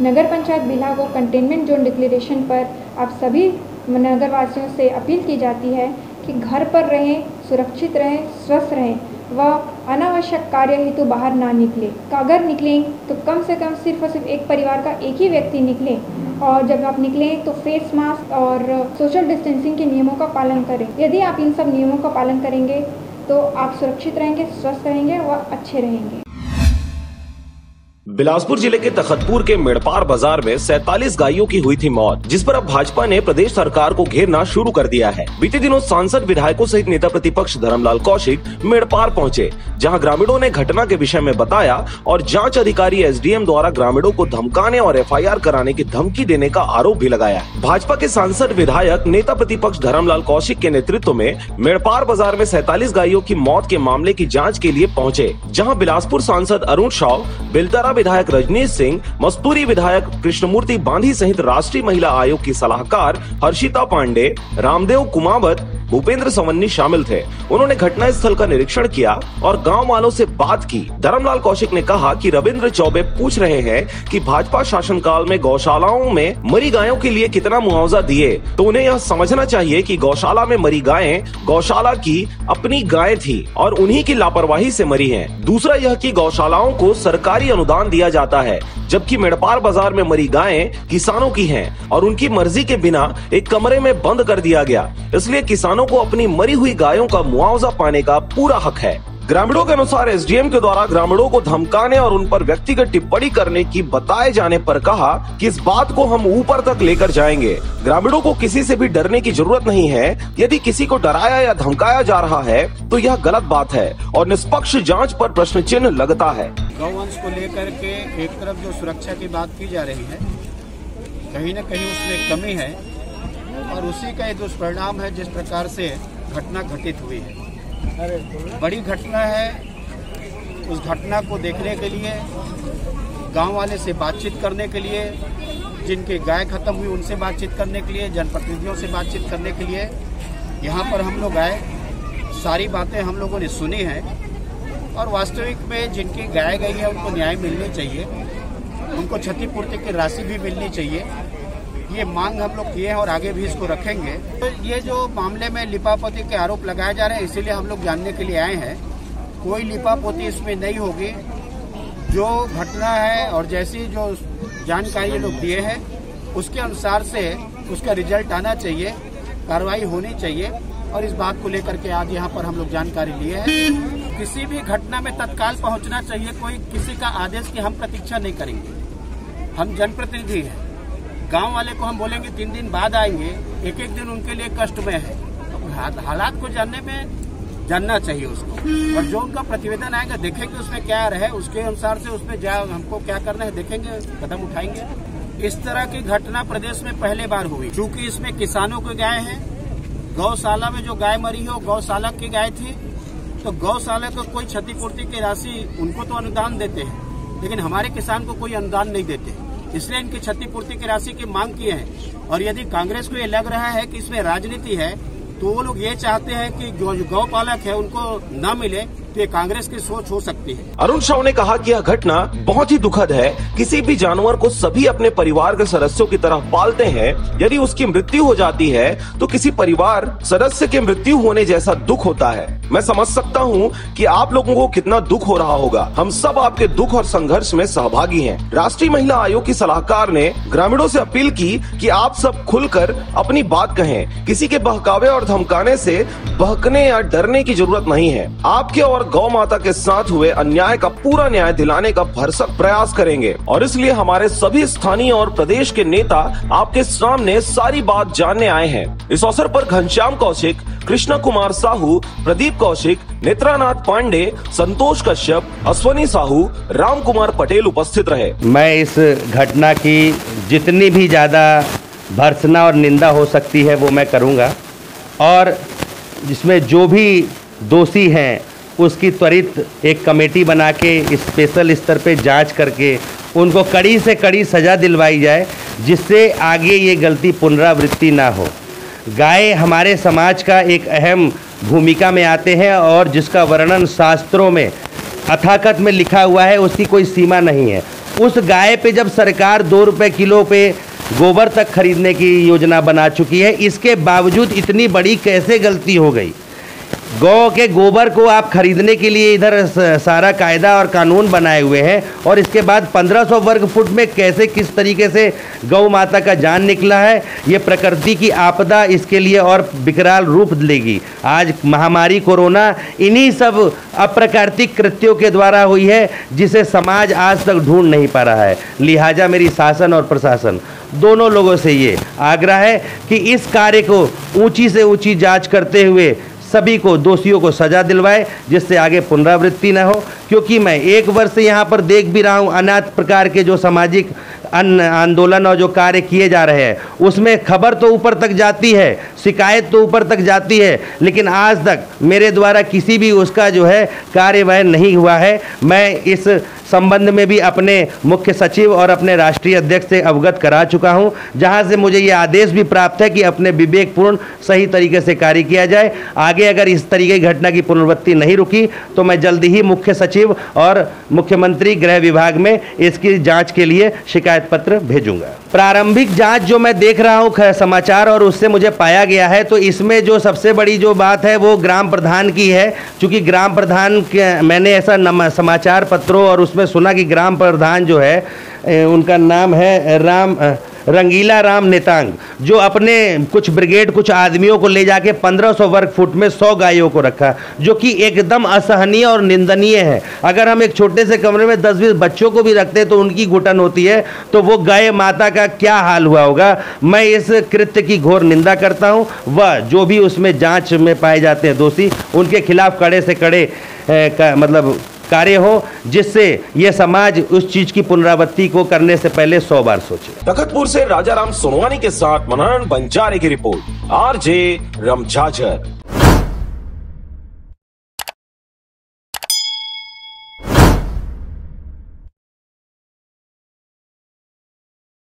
नगर पंचायत बिल्हा को containment zone declaration पर आप सभी नगरवासियों से अपील की जाती है कि घर पर रहें, सुरक्षित रहें, स्वस्थ रहें व अनावश्यक कार्य हेतु बाहर ना निकलें। अगर निकलें तो कम से कम सिर्फ और सिर्फ एक परिवार का एक ही व्यक्ति निकले और जब आप निकलें तो फेस मास्क और सोशल डिस्टेंसिंग के नियमों का पालन करें। यदि आप इन सब नियमों का पालन करेंगे तो आप सुरक्षित रहेंगे, स्वस्थ रहेंगे व अच्छे रहेंगे। बिलासपुर जिले के तखतपुर के मेड़पार बाजार में 47 गायों की हुई थी मौत, जिस पर अब भाजपा ने प्रदेश सरकार को घेरना शुरू कर दिया है। बीते दिनों सांसद विधायकों सहित नेता प्रतिपक्ष धर्मलाल कौशिक मेड़पार पहुंचे, जहां ग्रामीणों ने घटना के विषय में बताया और जांच अधिकारी एसडीएम द्वारा ग्रामीणों को धमकाने और एफआईआर कराने की धमकी देने का आरोप भी लगाया। भाजपा के सांसद विधायक नेता प्रतिपक्ष धर्मलाल कौशिक के नेतृत्व में मेड़पार बाजार में 47 गायों की मौत के मामले की जाँच के लिए पहुँचे, जहाँ बिलासपुर सांसद अरुण शाव, बेलतरा विधायक रजनीश सिंह, मस्तूरी विधायक कृष्णमूर्ति बांधी सहित राष्ट्रीय महिला आयोग की सलाहकार हर्षिता पांडे, रामदेव कुमावत, भूपेंद्र सवन्नी शामिल थे। उन्होंने घटना स्थल का निरीक्षण किया और गांव वालों से बात की। धर्मलाल कौशिक ने कहा कि रविंद्र चौबे पूछ रहे हैं कि भाजपा शासनकाल में गौशालाओं में मरी गायों के लिए कितना मुआवजा दिए, तो उन्हें यह समझना चाहिए कि गौशाला में मरी गायें गौशाला की अपनी गाय थी और उन्हीं की लापरवाही से मरी हैं। दूसरा यह कि गौशालाओं को सरकारी अनुदान दिया जाता है, जबकि मेड़पार बाजार में मरी गायें किसानों की हैं और उनकी मर्जी के बिना एक कमरे में बंद कर दिया गया। इसलिए किसानों को अपनी मरी हुई गायों का मुआवजा पाने का पूरा हक है। ग्रामीणों के अनुसार एसडीएम के द्वारा ग्रामीणों को धमकाने और उन पर व्यक्तिगत टिप्पणी करने की बताए जाने पर कहा कि इस बात को हम ऊपर तक लेकर जाएंगे। ग्रामीणों को किसी से भी डरने की जरूरत नहीं है। यदि किसी को डराया या धमकाया जा रहा है तो यह गलत बात है और निष्पक्ष जांच पर प्रश्न चिन्ह लगता है। गौवंश को लेकर के एक तरफ जो सुरक्षा की बात की जा रही है, कहीं न कहीं उसमें कमी है और उसी का दुष्परिणाम है जिस प्रकार से घटना घटित हुई है। बड़ी घटना है। उस घटना को देखने के लिए, गांव वाले से बातचीत करने के लिए, जिनकी गाय खत्म हुई उनसे बातचीत करने के लिए, जनप्रतिनिधियों से बातचीत करने के लिए यहाँ पर हम लोग आए। सारी बातें हम लोगों ने सुनी हैं और वास्तविक में जिनकी गाय गई है उनको न्याय मिलनी चाहिए, उनको क्षतिपूर्ति की राशि भी मिलनी चाहिए। ये मांग हम लोग किए हैं और आगे भी इसको रखेंगे। तो ये जो मामले में लिपापोती के आरोप लगाए जा रहे हैं, इसीलिए हम लोग जानने के लिए आए हैं। कोई लिपापोती इसमें नहीं होगी। जो घटना है और जैसी जो जानकारी लोग दिए हैं उसके अनुसार से उसका रिजल्ट आना चाहिए, कार्रवाई होनी चाहिए और इस बात को लेकर के आज यहाँ पर हम लोग जानकारी लिए हैं। किसी भी घटना में तत्काल पहुँचना चाहिए। कोई किसी का आदेश की हम प्रतीक्षा नहीं करेंगे। हम जनप्रतिनिधि हैं। गांव वाले को हम बोलेंगे 3 दिन बाद आएंगे, एक एक दिन उनके लिए कष्टमय है। तो हालात को जानना चाहिए उसको, और जो उनका प्रतिवेदन आएगा देखेंगे उसमें क्या रहे, उसके अनुसार से उसमें हमको क्या करना है देखेंगे, कदम उठाएंगे। इस तरह की घटना प्रदेश में पहले बार हुई, क्योंकि इसमें किसानों की गाय है। गौशाला में जो गाय मरी है वो गौशाला की गाय थी, तो गौशाला को कोई क्षतिपूर्ति की राशि उनको तो अनुदान देते हैं, लेकिन हमारे किसान को कोई अनुदान नहीं देते। इसलिए इनकी क्षतिपूर्ति की राशि की मांग की है। और यदि कांग्रेस को ये लग रहा है कि इसमें राजनीति है, तो वो लोग ये चाहते हैं कि जो गौपालक है उनको न मिले, तो ये कांग्रेस की सोच हो सकती है। अरुण शाव ने कहा कि यह घटना बहुत ही दुखद है। किसी भी जानवर को सभी अपने परिवार के सदस्यों की तरह पालते हैं। यदि उसकी मृत्यु हो जाती है तो किसी परिवार सदस्य के मृत्यु होने जैसा दुख होता है। मैं समझ सकता हूँ कि आप लोगों को कितना दुख हो रहा होगा। हम सब आपके दुख और संघर्ष में सहभागी हैं। राष्ट्रीय महिला आयोग की सलाहकार ने ग्रामीणों से अपील की कि आप सब खुलकर अपनी बात कहें। किसी के बहकावे और धमकाने से बहकने या डरने की जरूरत नहीं है। आपके और गौ माता के साथ हुए अन्याय का पूरा न्याय दिलाने का भरसक प्रयास करेंगे और इसलिए हमारे सभी स्थानीय और प्रदेश के नेता आपके सामने सारी बात जानने आए हैं। इस अवसर पर घनश्याम कौशिक, कृष्णा कुमार साहू, प्रदीप कौशिक, नेत्रानाथ पांडे, संतोष कश्यप, अश्वनी साहू, राम कुमार पटेल उपस्थित रहे। मैं इस घटना की जितनी भी ज्यादा भर्त्सना और निंदा हो सकती है वो मैं करूंगा और जिसमें जो भी दोषी हैं उसकी त्वरित एक कमेटी बना के स्पेशल स्तर पे जांच करके उनको कड़ी से कड़ी सज़ा दिलवाई जाए, जिससे आगे ये गलती पुनरावृत्ति ना हो। गाय हमारे समाज का एक अहम भूमिका में आते हैं और जिसका वर्णन शास्त्रों में अथाकथ में लिखा हुआ है, उसकी कोई सीमा नहीं है। उस गाय पे जब सरकार 2 रुपए किलो पे गोबर तक खरीदने की योजना बना चुकी है, इसके बावजूद इतनी बड़ी कैसे गलती हो गई? गौ के गोबर को आप खरीदने के लिए इधर सारा कायदा और कानून बनाए हुए हैं, और इसके बाद 1500 वर्ग फुट में कैसे किस तरीके से गौ माता का जान निकला है। ये प्रकृति की आपदा इसके लिए और विकराल रूप लेगी। आज महामारी कोरोना इन्हीं सब अप्राकृतिक कृत्यों के द्वारा हुई है, जिसे समाज आज तक ढूंढ नहीं पा रहा है। लिहाजा मेरी शासन और प्रशासन दोनों लोगों से ये आग्रह है कि इस कार्य को ऊंची से ऊंची जांच करते हुए सभी को, दोषियों को सजा दिलवाए, जिससे आगे पुनरावृत्ति न हो। क्योंकि मैं 1 वर्ष से यहाँ पर देख भी रहा हूँ अनाथ प्रकार के जो सामाजिक आंदोलन और जो कार्य किए जा रहे हैं, उसमें खबर तो ऊपर तक जाती है, शिकायत तो ऊपर तक जाती है, लेकिन आज तक मेरे द्वारा किसी भी उसका जो है कार्यवाही नहीं हुआ है। मैं इस संबंध में भी अपने मुख्य सचिव और अपने राष्ट्रीय अध्यक्ष से अवगत करा चुका हूं, जहां से मुझे ये आदेश भी प्राप्त है कि अपने विवेकपूर्ण सही तरीके से कार्य किया जाए। आगे अगर इस तरीके की घटना की पुनरावृत्ति नहीं रुकी तो मैं जल्दी ही मुख्य सचिव और मुख्यमंत्री गृह विभाग में इसकी जांच के लिए शिकायत पत्र भेजूंगा। प्रारंभिक जांच जो मैं देख रहा हूं समाचार, और उससे मुझे पाया गया है, तो इसमें जो सबसे बड़ी जो बात है वो ग्राम प्रधान की है। चूँकि ग्राम प्रधान मैंने ऐसा समाचार पत्रों और उसमें सुना कि ग्राम प्रधान जो है उनका नाम है रंगीला राम नेतांग, जो अपने कुछ ब्रिगेड, कुछ आदमियों को ले जाके 1500 वर्ग फुट में 100 गायों को रखा, जो कि एकदम असहनीय और निंदनीय है। अगर हम एक छोटे से कमरे में 10-20 बच्चों को भी रखते तो उनकी घुटन होती है, तो वो गाय माता का क्या हाल हुआ होगा। मैं इस कृत्य की घोर निंदा करता हूँ। वह जो भी उसमें जांच में पाए जाते हैं दोषी, उनके खिलाफ कड़े से कड़े मतलब कार्य हो, जिससे ये समाज उस चीज की पुनरावृत्ति को करने से पहले 100 बार सोचे। तखतपुर से राजाराम सोनवानी के साथ मनोहर बंजारे की रिपोर्ट, RJ रमझाझर।